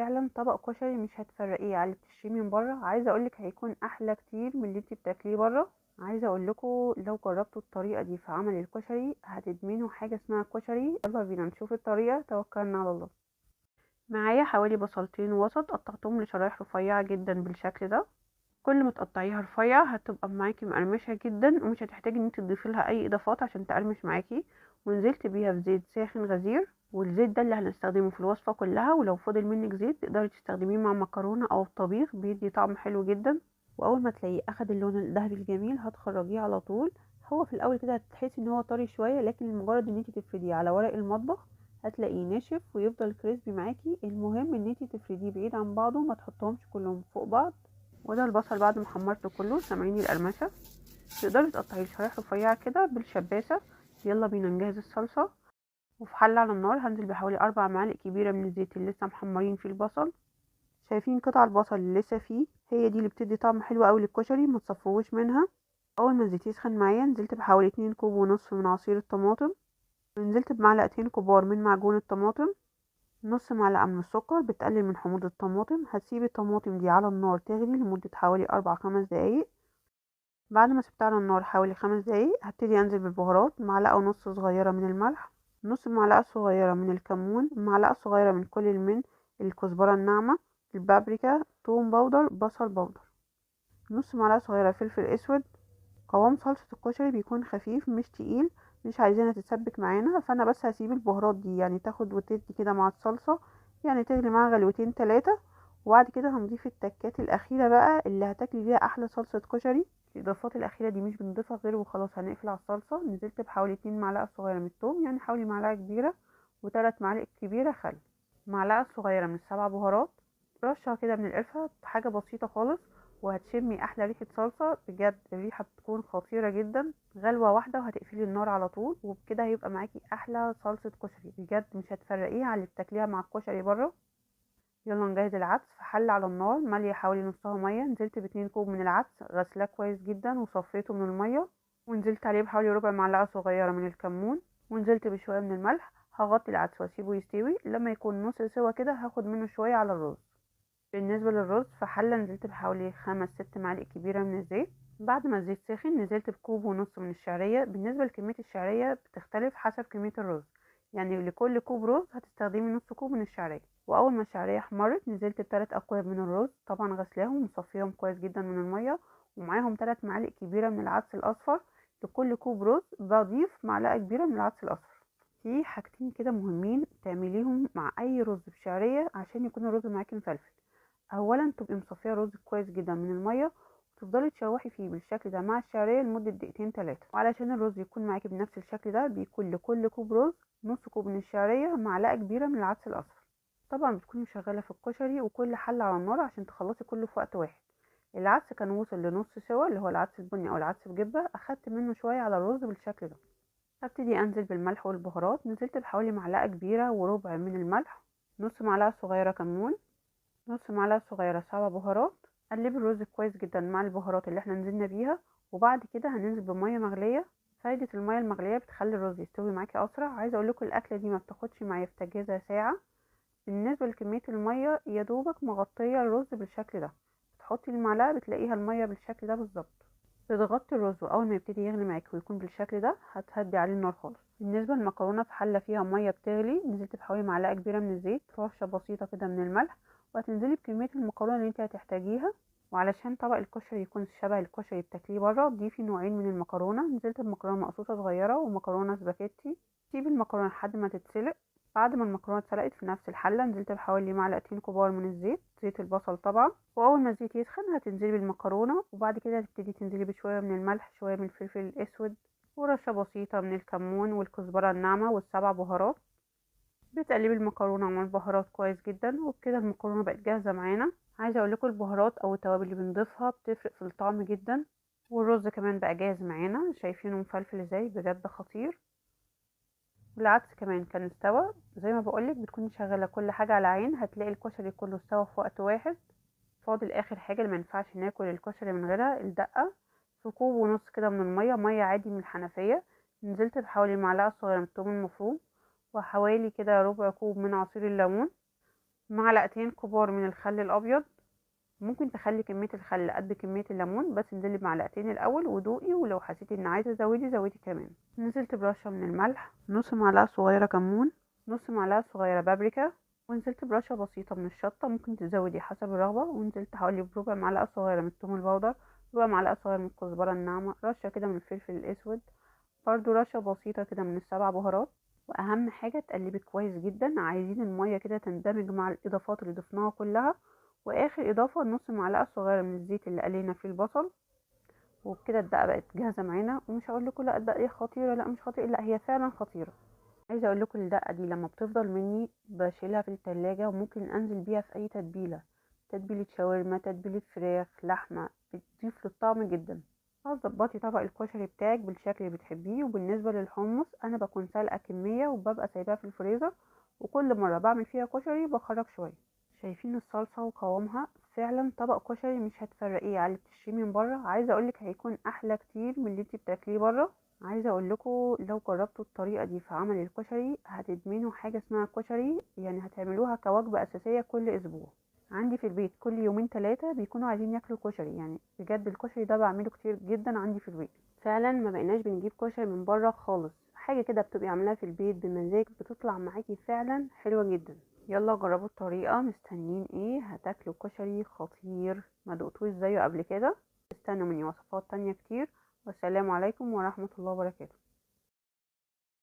فعلا طبق كشري مش هتفرقيه على اللي بتشتريه من بره. عايزه اقولك هيكون احلى كتير من اللي انت بتاكليه بره. عايزه اقولكوا لو جربتوا الطريقه دي في عمل الكشري هتدمنوا حاجه اسمها كشري. يلا بينا نشوف الطريقه، توكلنا على الله. معايا حوالي بصلتين وسط قطعتهم لشرايح رفيعه جدا بالشكل ده. كل ما تقطعيها رفيع هتبقى معاكي مقرمشه جدا ومش هتحتاجي ان انت تضيفي لها اي اضافات عشان تقرمش معاكي. ونزلت بيها في زيت ساخن غزير، والزيت ده اللي هنستخدمه في الوصفه كلها، ولو فضل منك زيت تقدري تستخدميه مع مكرونه او الطبيخ، بيدي طعم حلو جدا. واول ما تلاقيه اخد اللون الذهبي الجميل هتخرجيه على طول. هو في الاول كده هتحسي ان هو طري شويه، لكن مجرد ان انت تفرديه على ورق المطبخ هتلاقيه ناشف ويفضل كريسبي معاكي. المهم ان انت تفرديه بعيد عن بعضه، ما تحطهمش كلهم فوق بعض. وده البصل بعد ما حمرته كله، سامعيني القرمشه. تقدري تقطعيه شرايح رفيعه كده بالشباسه. يلا بينا نجهز الصلصه. وفي حله على النار هنزل بحوالي 4 معالق كبيره من الزيت اللي لسه محمرين فيه البصل. شايفين قطع البصل اللي لسه فيه؟ هي دي اللي بتدي طعم حلو قوي للكشري، ما تصفوش منها. اول ما الزيت يسخن معايا نزلت بحوالي 2 كوب ونص من عصير الطماطم. ونزلت بمعلقتين كبار من معجون الطماطم. نص معلقة من السكر بتقلل من حموضة الطماطم. هتسيب الطماطم دي على النار تغلي لمدة حوالي 4 5 دقايق. بعد ما سبتها على النار حوالي 5 دقايق هبتدي انزل بالبهارات. معلقة ونص صغيرة من الملح، نص معلقة صغيرة من الكمون، معلقة صغيرة من كل من الكزبرة الناعمة، البابريكا، توم باودر، بصل باودر، نص معلقة صغيرة فلفل اسود. قوام صلصة الكشري بيكون خفيف مش تقيل، مش عايزينها تتسبك معانا، فانا بس هسيب البهارات دي يعني تاخد وتدي كده مع الصلصة، يعني تغلي معاها غلوتين 3. وبعد كده هنضيف التكات الاخيرة بقى اللي هتاكلي بيها احلى صلصة كشري. الاضافات الاخيرة دي مش بنضيفها غير وخلاص هنقفل على الصلصة. نزلت بحوالي 2 معلقة صغيرة من الثوم، يعني حوالي معلقة كبيرة، و3 معالق كبيرة خل، معلقة صغيرة من السبع بهارات، رشة كده من القرفة، حاجة بسيطة خالص. وهتشمي احلى ريحة صلصة، بجد الريحة بتكون خطيرة جدا. غلوة واحدة وهتقفلي النار على طول، وبكده هيبقى معاكي احلى صلصة كشري. بجد مش هتفرقيها على اللي بتاكليها مع الكشري بره. يلا نجهز العدس. في حلة على النار مالية حوالي نصها مية، نزلت ب2 كوب من العدس غسلاه كويس جدا وصفيته من المية. ونزلت عليه بحوالي ربع معلقة صغيرة من الكمون. ونزلت بشوية من الملح. هغطي العدس واسيبه يستوي. لما يكون نص سوا كده هاخد منه شوية على الرز. بالنسبة للرز في حلة نزلت بحوالي 5 6 معالق كبيرة من الزيت. بعد ما الزيت سخن نزلت بكوب ونص من الشعرية. بالنسبة لكمية الشعرية بتختلف حسب كمية الرز، يعني لكل كوب رز هتستخدمي نص كوب من الشعرية. وأول ما الشعرية احمرت نزلت ب3 أكواب من الرز، طبعا غسلاهم ومصفيهم كويس جدا من المية. ومعاهم 3 معالق كبيرة من العدس الأصفر. لكل كوب رز بضيف معلقة كبيرة من العدس الأصفر. في حاجتين كده مهمين تعمليهم مع أي رز بشعرية عشان يكون الرز معاكي مفلفل. اولا تبقي مصفيه الرز كويس جدا من الميه، وتفضلي تشوحي فيه بالشكل ده مع الشعريه لمده دقيقتين 3. وعلشان الرز يكون معاكي بنفس الشكل ده بيكون لكل كوب رز نص كوب من الشعريه معلقه كبيره من العدس الاصفر. طبعا بتكوني شغاله في الكشري وكل حله على النار عشان تخلصي كله في وقت واحد. العدس كان وصل لنص سوا، اللي هو العدس البني او العدس بجبه، اخدت منه شويه على الرز بالشكل ده. هبتدي انزل بالملح والبهارات. نزلت بحوالي معلقه كبيره وربع من الملح، نص معلقه صغيره كمون، نص معلقة صغيرة سبع بهارات. قلبي الرز كويس جدا مع البهارات اللي احنا نزلنا بيها. وبعد كده هننزل بمية مغلية. فايدة المية المغلية بتخلي الرز يستوي معاكي اسرع. عايزة اقولكم الاكلة دي ما بتاخدش معايا في تجهيزها ساعة. بالنسبة لكمية المية يا دوبك مغطية الرز بالشكل ده. تحطي المعلقة بتلاقيها المية بالشكل ده بالظبط. بتغطي الرز واول ما يبتدي يغلي معاكي ويكون بالشكل ده هتهدي عليه النار خالص. بالنسبة للمكرونة في حلة فيها مية بتغلي نزلت بحوالي معلقة كبيرة من الزيت، رشة بسيطة كده من الملح. وهتنزلي بكمية المكرونة اللي انت هتحتاجيها. وعلشان طبق الكشري يكون شبه الكشري بتاكليه بره ضيفي نوعين من المكرونة. نزلت بمكرونة مقصوصة صغيرة ومكرونة سباكيتي. سيبي المكرونة لحد ما تتسلق. بعد ما المكرونة اتسلقت في نفس الحلة نزلت بحوالي معلقتين كبار من الزيت، زيت البصل طبعا. واول ما الزيت يسخن هتنزلي بالمكرونة. وبعد كده هتبتدي تنزلي بشوية من الملح، شوية من الفلفل الاسود، ورشة بسيطة من الكمون والكزبرة الناعمة والسبع بهارات. بتقلبي المكرونة مع البهارات كويس جدا، وبكده المكرونة بقت جاهزة معانا. عايزة اقولكم البهارات او التوابل اللي بنضيفها بتفرق في الطعم جدا. والرز كمان بقى جاهز معانا، شايفينه مفلفل ازاي، بجد خطير. والعدس كمان كان استوى. زي ما بقولك بتكوني شغالة كل حاجة على عين هتلاقي الكشري كله استوى في وقت واحد. فاضل اخر حاجة اللي منفعش ناكل الكشري من غيرها، الدقة. في كوب ونص كده من المية، مية عادي من الحنفية. نزلت بحوالي معلقة صغيرة من الثوم المفروم، وحوالي كده ربع كوب من عصير الليمون. معلقتين كبار من الخل الابيض. ممكن تخلي كمية الخل قد كمية الليمون، بس انزلي بمعلقتين الاول ودوقي، ولو حسيتي ان عايزة زودي كمان. نزلت برشة من الملح، نص معلقة صغيرة كمون، نص معلقة صغيرة بابريكا، ونزلت برشة بسيطة من الشطة، ممكن تزودي حسب الرغبة. ونزلت حوالي بربع معلقة صغيرة من الثوم البودر، ربع معلقة صغيرة من الكزبرة الناعمة، رشة كده من الفلفل الاسود، برضو رشة بسيطة كده من السبع بهارات. واهم حاجة تقلبي كويس جدا، عايزين المية كده تندمج مع الاضافات اللي ضفناها كلها. واخر اضافة نص معلقة صغيرة من الزيت اللي قلينا فيه البصل. وبكده الدقة بقت جاهزة معانا. ومش هقول لكم لا الدقة دي خطيرة، لا مش خطيرة، لا هي فعلا خطيرة. عايزة اقول لكم الدقة دي لما بتفضل مني بشيلها في التلاجة، وممكن انزل بيها في اي تتبيلة، تتبيلة شاورما، تتبيلة فراخ، لحمة، بتضيف للطعم جدا. هتظبطي طبق الكشري بتاعك بالشكل اللي بتحبيه. وبالنسبة للحمص انا بكون سالقة كمية وببقى سايباها في الفريزر، وكل مرة بعمل فيها كشري بخرج شوية. شايفين الصلصة وقوامها؟ فعلا طبق كشري مش هتفرقيه على اللي بتشتريه من بره. عايزة اقولك هيكون احلى كتير من اللي انت بتاكليه بره. عايزه اقول لكم لو جربتوا الطريقه دي في عمل الكشري هتدمنوا حاجه اسمها كشري، يعني هتعملوها كوجبه اساسيه كل اسبوع. عندي في البيت كل يومين ثلاثه بيكونوا عايزين ياكلوا كشري، يعني بجد الكشري ده بعمله كتير جدا عندي في البيت. فعلا ما بقيناش بنجيب كشري من بره خالص، حاجه كده بتبقي عاملاها في البيت بمزاج بتطلع معاكي فعلا حلوه جدا. يلا جربوا الطريقه، مستنيين ايه؟ هتاكلوا كشري خطير ما دقتوش زيه قبل كده. استنوا مني وصفات تانية كتير. والسلام عليكم ورحمة الله وبركاته.